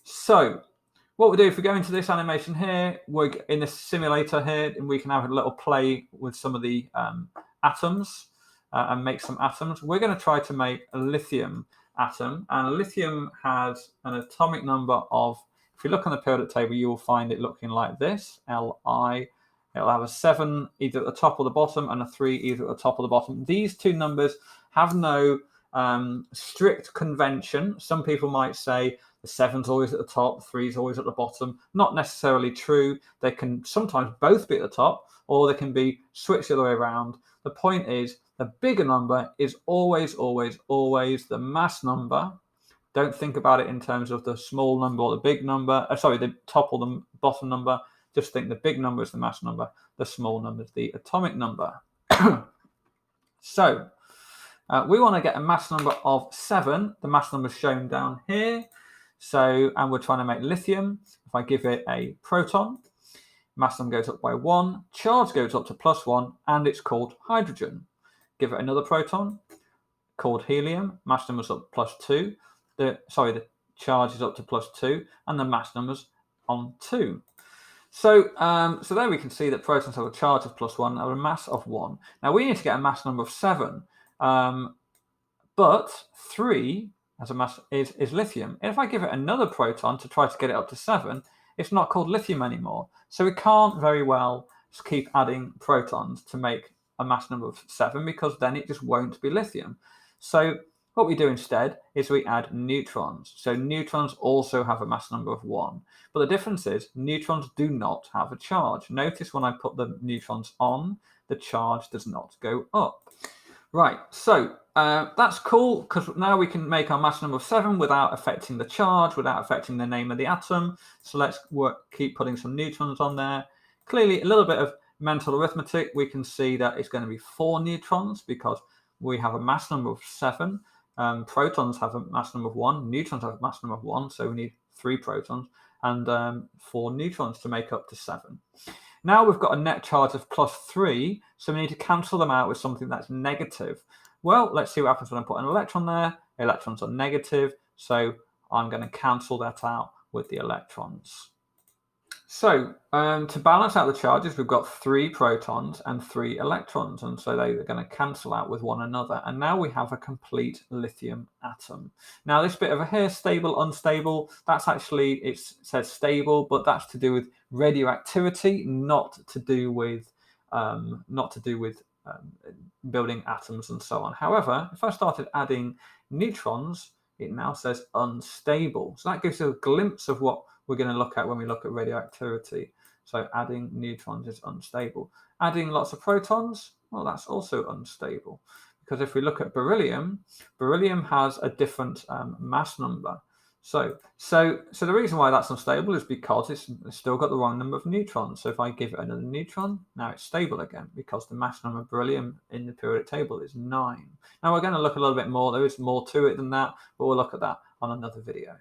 So what we do, if we go into this animation here, we're in this simulator here, and we can have a little play with some of the atoms and make some atoms. We're going to try to make a lithium atom, and lithium has an atomic number of, if you look on the periodic table, you will find it looking like this, Li. It'll have a 7 either at the top or the bottom, and a 3 either at the top or the bottom. These two numbers have no strict convention. Some people might say the 7's always at the top, 3's always at the bottom. Not necessarily true. They can sometimes both be at the top, or they can be switched the other way around. The point is, the bigger number is always, always, always the mass number. Don't think about it in terms of the small number or the big number. Sorry, the top or the bottom number. Just think the big number is the mass number. The small number is the atomic number. So we want to get a mass number of 7. The mass number is shown down here. So, and we're trying to make lithium. If I give it a proton, mass number goes up by 1, charge goes up to +1, and it's called hydrogen. Give it another proton, called helium, mass number's up +2. The charge is up to +2, and the mass number's on 2. So, so there we can see that protons have a charge of +1 and a mass of 1. Now we need to get a mass number of 7, but 3 as a mass is lithium. If I give it another proton to try to get it up to 7, it's not called lithium anymore. So we can't very well just keep adding protons to make a mass number of 7, because then it just won't be lithium. So what we do instead is we add neutrons. So neutrons also have a mass number of 1. But the difference is neutrons do not have a charge. Notice when I put the neutrons on, the charge does not go up. Right, so that's cool, because now we can make our mass number of 7 without affecting the charge, without affecting the name of the atom. So let's keep putting some neutrons on there. Clearly, a little bit of mental arithmetic. We can see that it's going to be 4 neutrons because we have a mass number of 7. Protons have a mass number of 1. Neutrons have a mass number of 1. So we need 3 protons and 4 neutrons to make up to 7. Now we've got a net charge of +3, so we need to cancel them out with something that's negative. Well, let's see what happens when I put an electron there. Electrons are negative, so I'm going to cancel that out with the electrons. So to balance out the charges, we've got 3 protons and 3 electrons, and so they're going to cancel out with one another. And now we have a complete lithium atom. Now this bit over here, stable, unstable, that's actually, it says stable, but that's to do with radioactivity, not to do with building atoms and so on. However, if I started adding neutrons, it now says unstable. So that gives you a glimpse of what we're going to look at when we look at radioactivity. So adding neutrons is unstable. Adding lots of protons, well, that's also unstable. Because if we look at beryllium, beryllium has a different mass number. So the reason why that's unstable is because it's still got the wrong number of neutrons. So if I give it another neutron, now it's stable again, because the mass number of beryllium in the periodic table is 9. Now we're going to look a little bit more. There is more to it than that, but we'll look at that on another video.